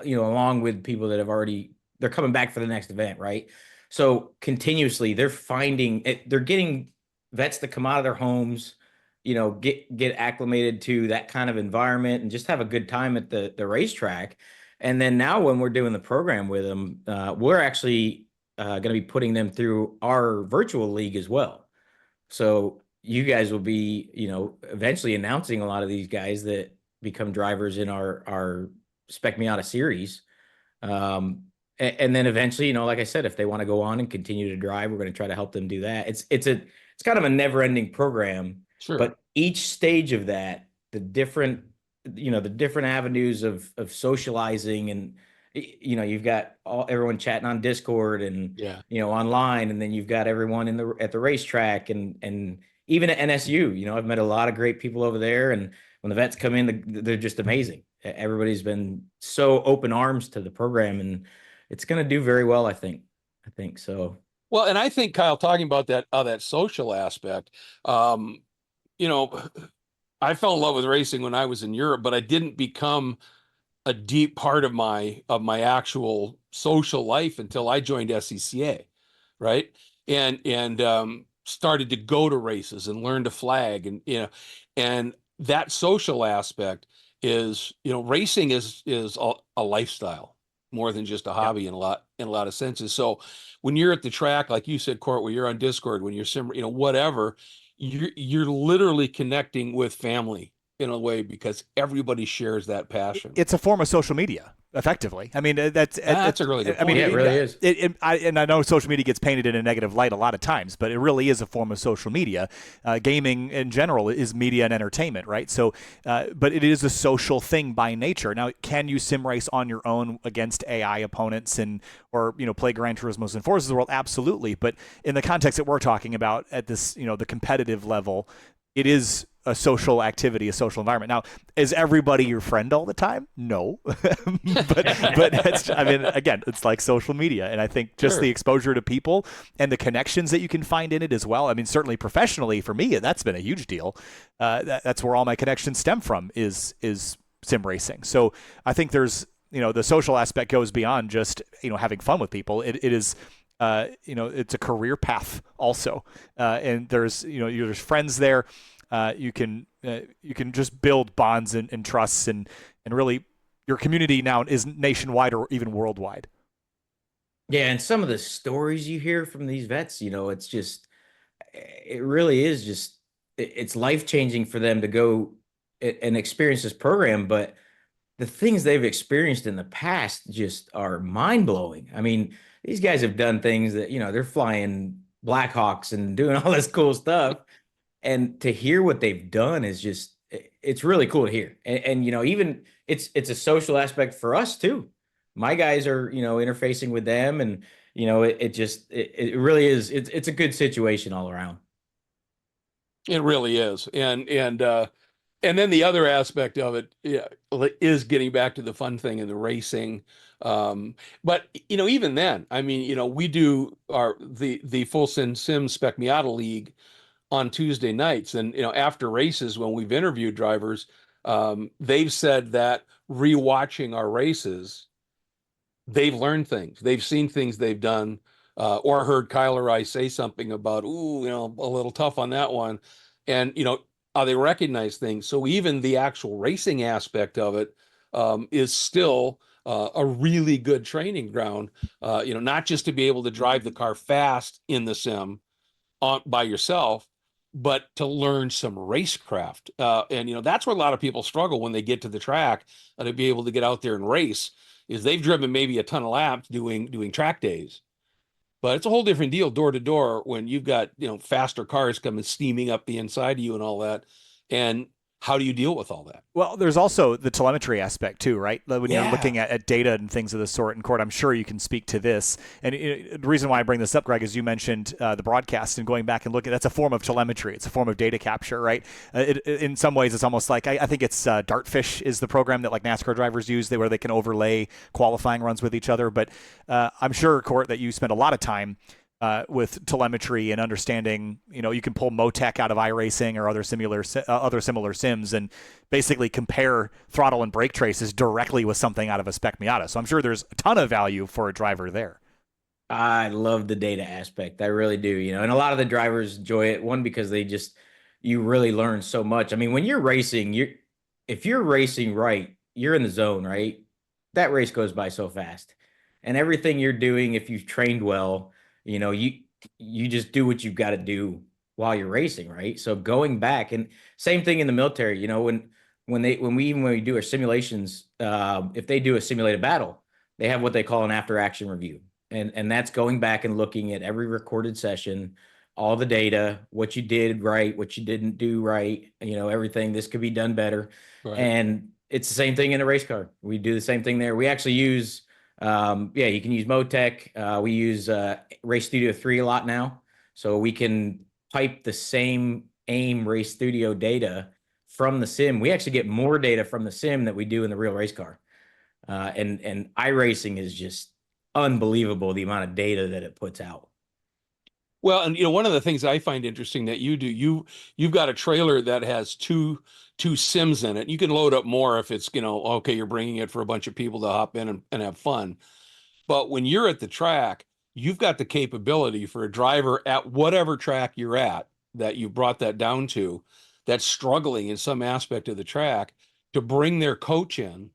along with people that have already they're coming back for the next event, right? So continuously they're finding it, they're getting vets to come out of their homes, get acclimated to that kind of environment and just have a good time at the racetrack. And then now when we're doing the program with them, we're actually going to be putting them through our virtual league as well. So you guys will be, eventually announcing a lot of these guys that become drivers in our Spec Miata series. And then eventually, like I said, if they want to go on and continue to drive, we're going to try to help them do that. It's kind of a never-ending program. Sure. But each stage of that, the different avenues of socializing, and you've got everyone chatting on Discord and online, and then you've got everyone at the racetrack and even at NSU. I've met a lot of great people over there, and when the vets come in, they're just amazing. Everybody's been so open arms to the program, and it's going to do very well, I think so. Well, and I think, Kyle, talking about that social aspect, I fell in love with racing when I was in Europe, but I didn't become a deep part of my actual social life until I joined SCCA, right? And started to go to races and learn to flag, and that social aspect is, racing is a lifestyle more than just a hobby in a lot of senses. So when you're at the track, like you said, Court, when you're on Discord, when you're whatever, you're literally connecting with family in a way because everybody shares that passion. It's a form of social media, effectively. I mean, that's a really good point. I mean, it really is. And I know social media gets painted in a negative light a lot of times, but it really is a form of social media. Gaming in general is media and entertainment, right? So, but it is a social thing by nature. Now, can you sim race on your own against AI opponents or play Gran Turismos and Forzas of the world? Absolutely. But in the context that we're talking about at this, the competitive level, it is a social activity, a social environment. Now, is everybody your friend all the time? No, but again, it's like social media, and I think just the exposure to people and the connections that you can find in it as well. I mean, certainly professionally for me, that's been a huge deal. That's where all my connections stem from is sim racing. So I think there's the social aspect goes beyond just having fun with people. It is. It's a career path also, and there's friends there. You can just build bonds and trusts and really your community now is nationwide or even worldwide. Yeah, and some of the stories you hear from these vets, it really is just it's life-changing for them to go and experience this program, but the things they've experienced in the past just are mind-blowing. I mean, these guys have done things that, they're flying Blackhawks and doing all this cool stuff. And to hear what they've done is it's really cool to hear. And even it's a social aspect for us too. My guys are, interfacing with them, and, it really is. It's a good situation all around. It really is. And then the other aspect of it is getting back to the fun thing in the racing. But even then, I mean, we do the full sim Spec Miata League on Tuesday nights, and after races, when we've interviewed drivers, they've said that rewatching our races, they've learned things, they've seen things they've done, or heard Kyle or I say something about, ooh, a little tough on that one, and they recognize things. So even the actual racing aspect of it is still a really good training ground. Not just to be able to drive the car fast in the sim by yourself, but to learn some racecraft. And that's where a lot of people struggle when they get to the track, to be able to get out there and race, is they've driven maybe a ton of laps doing track days. But it's a whole different deal door to door when you've got, faster cars coming steaming up the inside of you and all that. And how do you deal with all that? Well, there's also the telemetry aspect too, right? When you're looking at data and things of the sort in court, I'm sure you can speak to this. And the reason why I bring this up, Greg, is you mentioned the broadcast and going back and looking. That's a form of telemetry. It's a form of data capture, right? In some ways, it's almost like I think it's Dartfish is the program that like NASCAR drivers use, where they can overlay qualifying runs with each other. But I'm sure, Court, that you spend a lot of time with telemetry and understanding. You can pull Motec out of iRacing or other similar sims and basically compare throttle and brake traces directly with something out of a spec Miata. So I'm sure there's a ton of value for a driver there. I love the data aspect. I really do, and a lot of the drivers enjoy it. One, because you really learn so much. I mean, when you're racing, if you're racing right, you're in the zone, right? That race goes by so fast. And everything you're doing, if you've trained well, you just do what you've got to do while you're racing, right? So going back, and same thing in the military, when we do our simulations, if they do a simulated battle, they have what they call an after action review. And that's going back and looking at every recorded session, all the data, what you did right, what you didn't do right, everything. This could be done better. Right. And it's the same thing in a race car. We do the same thing there. We actually use, you can use Motec. We use Race Studio 3 a lot now. So we can pipe the same AIM Race Studio data from the sim. We actually get more data from the sim that we do in the real race car. And iRacing is just unbelievable, the amount of data that it puts out. Well, and one of the things I find interesting that you do, you've got a trailer that has two sims in it. You can load up more if it's, okay, you're bringing it for a bunch of people to hop in and have fun. But when you're at the track, you've got the capability for a driver at whatever track you're at that you brought that down to, that's struggling in some aspect of the track, to bring their coach in,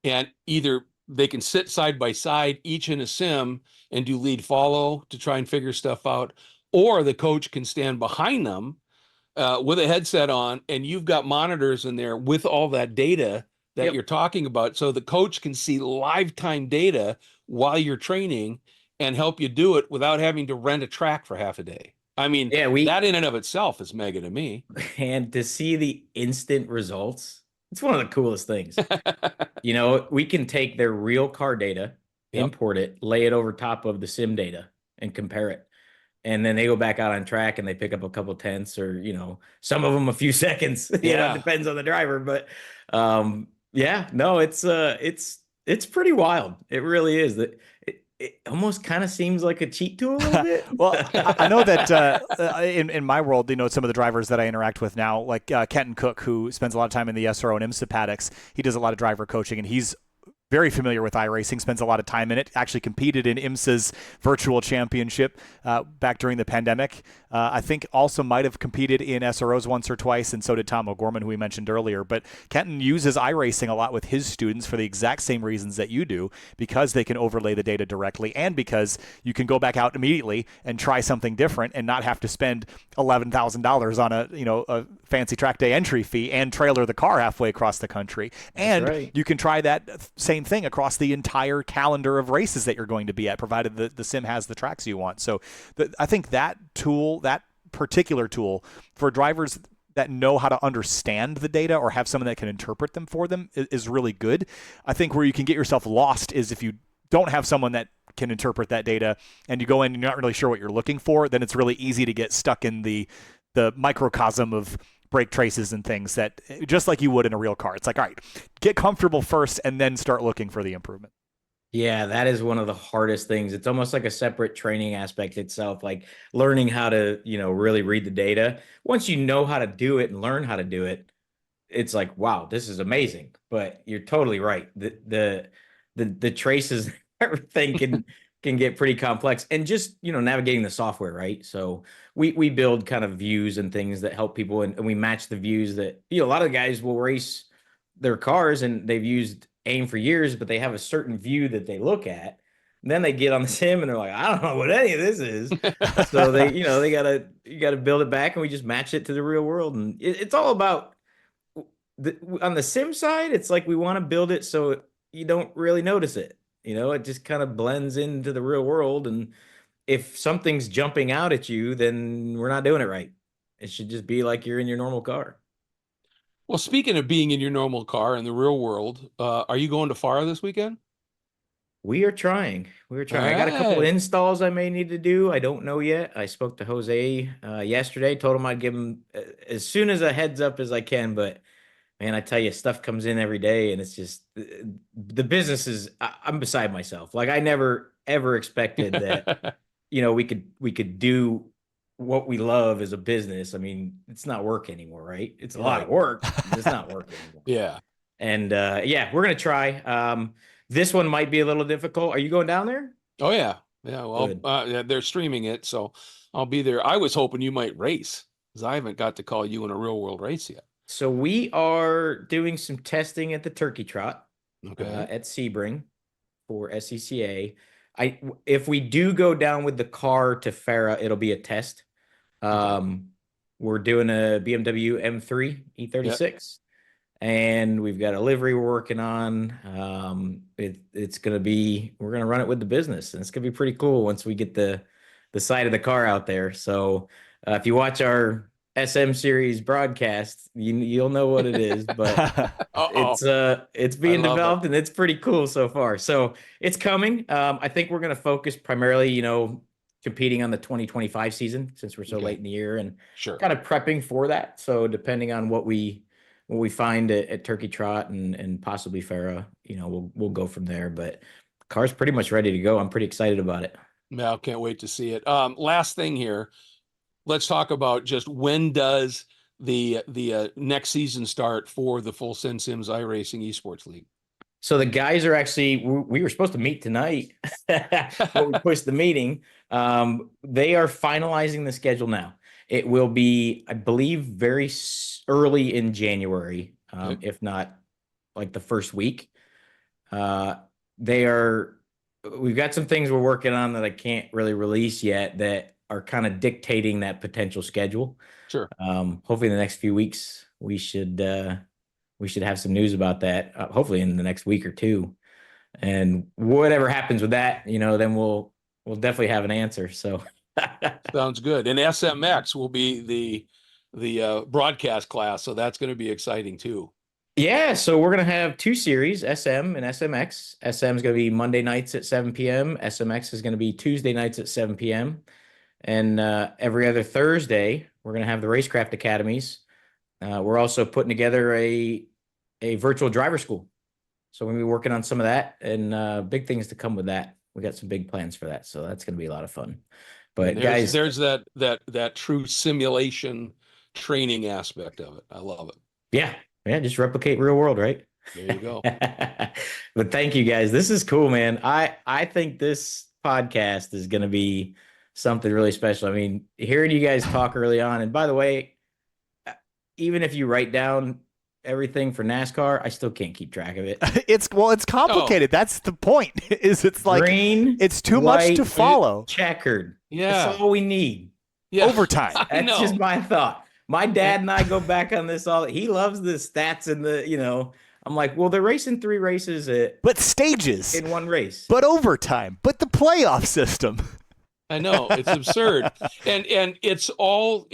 and either they can sit side by side, each in a sim, and do lead follow to try and figure stuff out, or the coach can stand behind them with a headset on, and you've got monitors in there with all that data that you're talking about, so the coach can see live time data while you're training and help you do it without having to rent a track for half a day. I mean, that in and of itself is mega to me. And to see the instant results, it's one of the coolest things. We can take their real car data, import it, lay it over top of the sim data and compare it. And then they go back out on track and they pick up a couple tenths, or, some of them a few seconds. It depends on the driver. But it's pretty wild. It really is. It almost kind of seems like a cheat tool a little bit. Well, I know that in my world, some of the drivers that I interact with now, like Kenton Cook, who spends a lot of time in the SRO and IMSA paddocks, he does a lot of driver coaching, and he's very familiar with iRacing, spends a lot of time in it, actually competed in IMSA's virtual championship back during the pandemic. I think also might have competed in SROs once or twice, and so did Tom O'Gorman, who we mentioned earlier. But Kenton uses iRacing a lot with his students for the exact same reasons that you do, because they can overlay the data directly, and because you can go back out immediately and try something different and not have to spend $11,000 on a fancy track day entry fee and trailer the car halfway across the country. And you can try that same thing across the entire calendar of races that you're going to be at, provided the sim has the tracks you want. So I think that particular tool for drivers that know how to understand the data or have someone that can interpret them for them is really good. I think where you can get yourself lost is if you don't have someone that can interpret that data and you go in and you're not really sure what you're looking for, then it's really easy to get stuck in the microcosm of brake traces and things, that just like you would in a real car. It's like, all right, get comfortable first and then start looking for the improvement. Yeah, that is one of the hardest things. It's almost like a separate training aspect itself, like learning how to, really read the data. Once you know how to do it and learn how to do it, it's like, wow, this is amazing. But you're totally right. The traces, everything can get pretty complex, and just, navigating the software, right? So we build kind of views and things that help people, and we match the views that, a lot of guys will race their cars and they've used AIM for years, but they have a certain view that they look at. And then they get on the sim and they're like, I don't know what any of this is. So you gotta build it back, and we just match it to the real world. And it's all about on the sim side, it's like we want to build it so you don't really notice it. It just kind of blends into the real world. And if something's jumping out at you, then we're not doing it right. It should just be like you're in your normal car. Well, speaking of being in your normal car in the real world, are you going to FAR this weekend? We are trying. I got a couple of installs I may need to do. I don't know yet. I spoke to Jose yesterday, told him I'd give him as soon as a heads up as I can. But man, I tell you, stuff comes in every day, and it's just the business is. I'm beside myself. Like, I never ever expected that we could do what we love as a business. I mean, it's not work anymore, right? It's a lot of work, but it's not work anymore. Yeah. And yeah, we're gonna try. This one might be a little difficult. Are you going down there? Oh yeah. Yeah. Well, yeah, they're streaming it, so I'll be there. I was hoping you might race because I haven't got to call you in a real world race yet. So we are doing some testing at the Turkey Trot Okay. at Sebring for SCCA. If we do go down with the car to Farah, it'll be a test. We're doing a BMW M3 E36, and we've got a livery we're working on. It's gonna be, we're gonna run it with the business, and it's gonna be pretty cool once we get the side of the car out there. So if you watch our SM series broadcast, you'll know what it is, but it's being developed and it's pretty cool so far. So it's coming. I think we're going to focus primarily, competing on the 2025 season since we're so late in the year, and kind of prepping for that. So depending on what we find at Turkey Trot and possibly Farah, we'll go from there. But the car's pretty much ready to go. I'm pretty excited about it. Yeah, I can't wait to see it. Last thing here. Let's talk about just when does the next season start for the Full Send Sims iRacing Esports League? So the guys are actually, we were supposed to meet tonight, but we pushed the meeting. They are finalizing the schedule now. It will be, I believe, very early in January, if not like the first week. We've got some things we're working on that I can't really release yet that are kind of dictating that potential schedule. Sure. Hopefully in the next few weeks, we should have some news about that. Hopefully in the next week or two, and whatever happens with that, then we'll definitely have an answer. So sounds good. And SMX will be the broadcast class, so that's going to be exciting too. Yeah, so we're going to have two series, SM and SMX. SM is going to be Monday nights at 7 p.m. SMX is going to be Tuesday nights at 7 p.m. And every other Thursday, we're going to have the Racecraft Academies. We're also putting together a virtual driver school. So we're going to be working on some of that, and big things to come with that. We got some big plans for that. So that's going to be a lot of fun. But guys, there's that true simulation training aspect of it. I love it. Yeah. Yeah. Just replicate real world, right? There you go. But thank you guys. This is cool, man. I think this podcast is going to be something really special. I mean, hearing you guys talk early on, and by the way, even if you write down everything for NASCAR, I still can't keep track of it. It's complicated. That's the point. It's like green, it's too much to follow. Checkered. Yeah. That's all we need. Yeah. Overtime. That's just my thought. My dad and I go back on this he loves the stats and I'm like, well, they're racing 3 races but stages in one race. But overtime. But the playoff system. I know, it's absurd. And it's all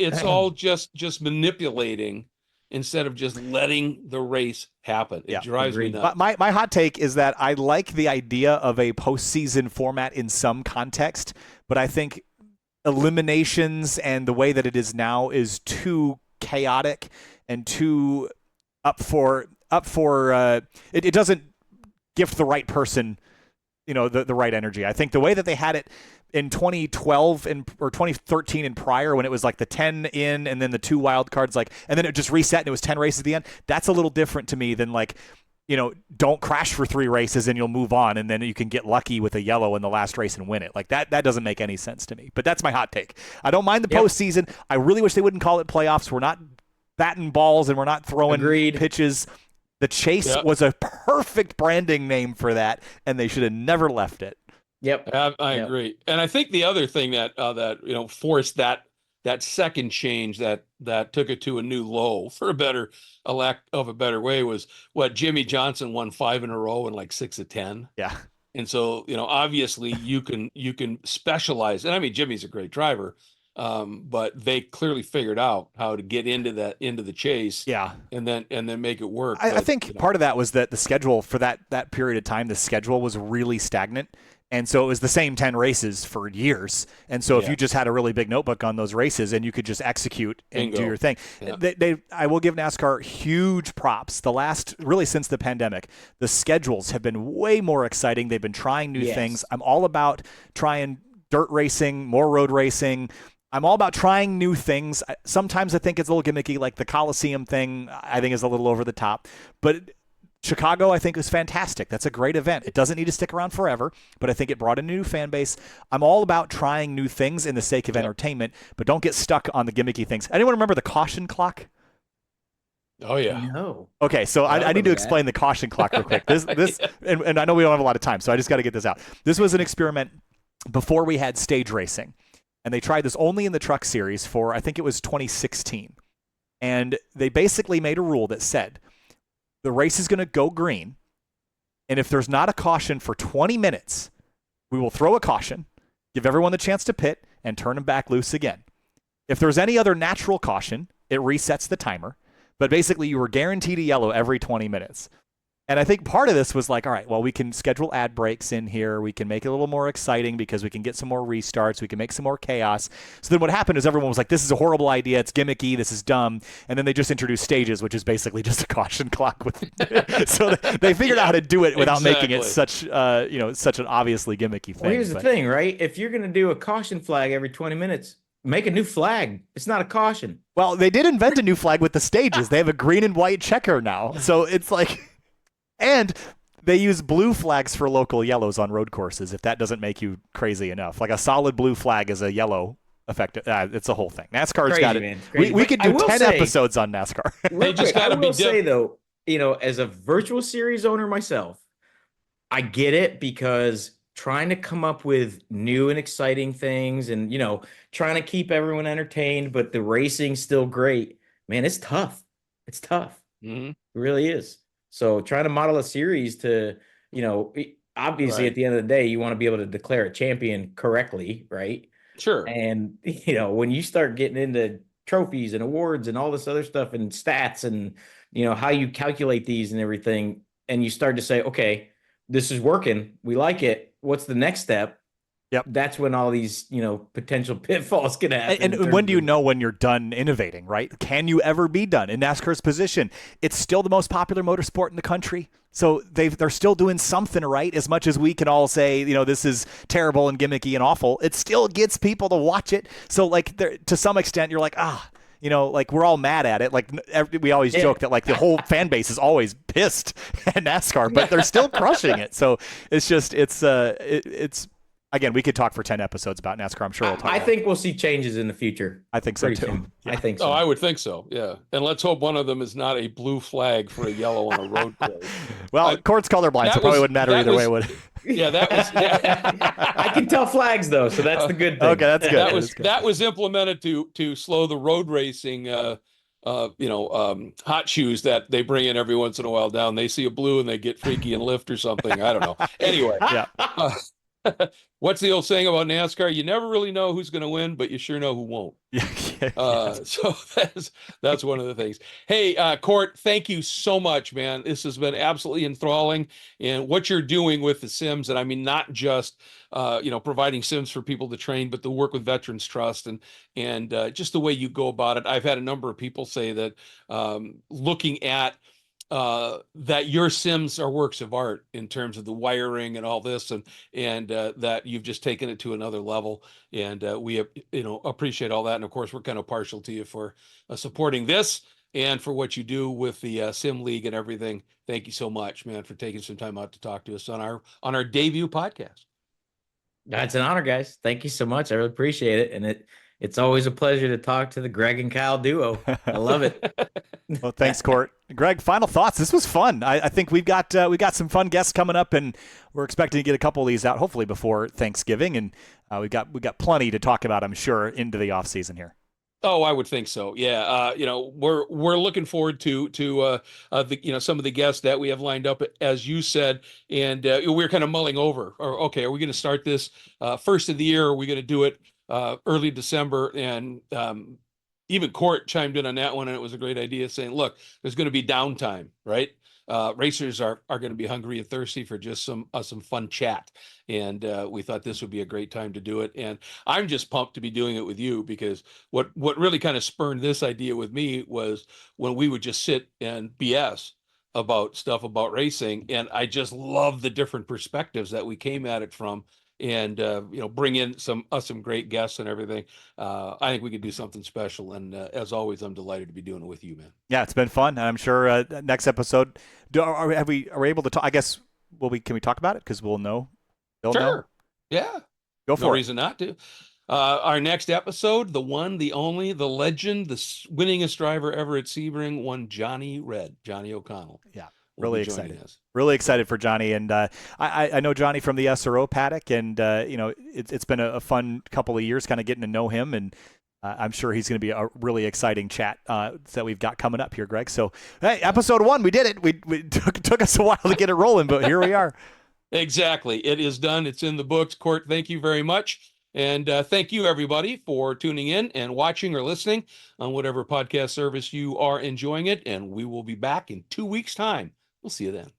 just manipulating instead of just letting the race happen. It drives me nuts. My hot take is that I like the idea of a postseason format in some context, but I think eliminations and the way that it is now is too chaotic and too up for it doesn't gift the right person the right energy. I think the way that they had it in 2012 or 2013 and prior, when it was like the 10 in and then the 2 wild cards, and then it just reset and it was 10 races at the end. That's a little different to me than don't crash for 3 races and you'll move on and then you can get lucky with a yellow in the last race and win it. That doesn't make any sense to me. But that's my hot take. I don't mind the postseason. I really wish they wouldn't call it playoffs. We're not batting balls and we're not throwing pitches. The Chase was a perfect branding name for that, and they should have never left it. Yep, I agree. And I think the other thing that forced that second change that took it to a new low, for a lack of a better way, was what Jimmy Johnson won 5 in a row and 6 of 10. Yeah. And so obviously you can specialize, and I mean Jimmy's a great driver. But they clearly figured out how to get into the chase, and then make it work. I think part of that was that the schedule for that period of time, the schedule was really stagnant, and so it was the same 10 races for years. And so if you just had a really big notebook on those races and you could just execute and do your thing, I will give NASCAR huge props. Really since the pandemic, the schedules have been way more exciting. They've been trying new things. I'm all about trying dirt racing, more road racing. I'm all about trying new things. Sometimes I think it's a little gimmicky, like the Coliseum thing, I think is a little over the top. But Chicago, I think, is fantastic. That's a great event. It doesn't need to stick around forever, but I think it brought in a new fan base. I'm all about trying new things in the sake of entertainment, but don't get stuck on the gimmicky things. Anyone remember the caution clock? Oh yeah. No. Okay, so I need to explain the caution clock real quick. And I know we don't have a lot of time, so I just got to get this out. This was an experiment before we had stage racing. And they tried this only in the truck series for, I think it was 2016. And they basically made a rule that said the race is going to go green. And if there's not a caution for 20 minutes, we will throw a caution, give everyone the chance to pit, and turn them back loose again. If there's any other natural caution, it resets the timer. But basically, you were guaranteed a yellow every 20 minutes. And I think part of this was like, all right, well, we can schedule ad breaks in here. We can make it a little more exciting because we can get some more restarts. We can make some more chaos. So then what happened is everyone was like, this is a horrible idea. It's gimmicky. This is dumb. And then they just introduced stages, which is basically just a caution clock. So they figured out how to do it without making it such an obviously gimmicky thing. Well, here's the thing, right? If you're going to do a caution flag every 20 minutes, make a new flag. It's not a caution. Well, they did invent a new flag with the stages. They have a green and white checker now. So it's like... And they use blue flags for local yellows on road courses, if that doesn't make you crazy enough. Like a solid blue flag is a yellow effect. It's a whole thing. NASCAR's got it. We could do 10 episodes on NASCAR. They just got to be say, though, as a virtual series owner myself, I get it because trying to come up with new and exciting things and, trying to keep everyone entertained, but the racing's still great. Man, it's tough. It's tough. Mm-hmm. It really is. So trying to model a series to, obviously at the end of the day, you want to be able to declare a champion correctly, right? Sure. And, when you start getting into trophies and awards and all this other stuff and stats and, how you calculate these and everything, and you start to say, okay, this is working. We like it. What's the next step? Yep. That's when all these, potential pitfalls can happen. And when do you know when you're done innovating, right? Can you ever be done? In NASCAR's position, it's still the most popular motorsport in the country. So they're still doing something right. As much as we can all say, this is terrible and gimmicky and awful, it still gets people to watch it. So like to some extent, you're like, like we're all mad at it. Like we always joke that like the whole fan base is always pissed at NASCAR, but they're still crushing it. So it's just, it's again, we could talk for 10 episodes about NASCAR. I'm sure we'll talk. I think we'll see changes in the future. I think so too. Yeah. I think so. Oh, I would think so. Yeah. And let's hope one of them is not a blue flag for a yellow on a road course. Well, Court's colorblind, so it probably wouldn't matter either way, would it? Yeah, that was. Yeah. I can tell flags though, so that's the good thing. Okay, that's good. That was implemented to slow the road racing. Hot shoes that they bring in every once in a while down. They see a blue and they get freaky and lift or something. I don't know. Anyway. Yeah. What's the old saying about NASCAR? You never really know who's going to win, but you sure know who won't. So that's one of the things. Hey, Court, thank you so much, man. This has been absolutely enthralling. And what you're doing with the Sims, and I mean, not just, providing Sims for people to train, but the work with Veterans Trust and just the way you go about it. I've had a number of people say that looking at that your Sims are works of art in terms of the wiring and all this, and that you've just taken it to another level, and we appreciate all that. And of course, we're kind of partial to you for supporting this and for what you do with the Sim League and everything. Thank you so much, man, for taking some time out to talk to us on our debut podcast. That's an honor, guys. Thank you so much. I really appreciate it, and it's always a pleasure to talk to the Greg and Kyle duo. I love it. Well, thanks, Court. Greg, final thoughts. This was fun. I think we got some fun guests coming up, and we're expecting to get a couple of these out hopefully before Thanksgiving, and we got plenty to talk about, I'm sure, into the off season here. Oh, I would think so. Yeah. We're looking forward to some of the guests that we have lined up, as you said, and we're kind of mulling over, are we going to start this first of the year? Or are we going to do it early December? And even Court chimed in on that one, and it was a great idea, saying, look, there's going to be downtime, right? Racers are going to be hungry and thirsty for just some fun chat. And we thought this would be a great time to do it. And I'm just pumped to be doing it with you, because what really kind of spurned this idea with me was when we would just sit and BS about stuff about racing. And I just love the different perspectives that we came at it from. and bring in some great guests and everything. I think we could do something special. And as always, I'm delighted to be doing it with you, man. Yeah, it's been fun. I'm sure next episode, are we able to talk? I guess can we talk about it because we'll know. They'll Sure. know. Yeah. Go for No it. reason not to. Our next episode, the one, the only, the legend, the winningest driver ever at Sebring, one Johnny O'Connell. Yeah. Will Really be joining excited. us. Really excited for Johnny, and I know Johnny from the SRO paddock, and it's been a fun couple of years, kind of getting to know him, and I'm sure he's going to be a really exciting chat that we've got coming up here, Greg. So, hey, episode 1, we did it. We took us a while to get it rolling, but here we are. Exactly, it is done. It's in the books. Court, thank you very much. And thank you, everybody, for tuning in and watching or listening on whatever podcast service you are enjoying it. And we will be back in 2 weeks' time. We'll see you then.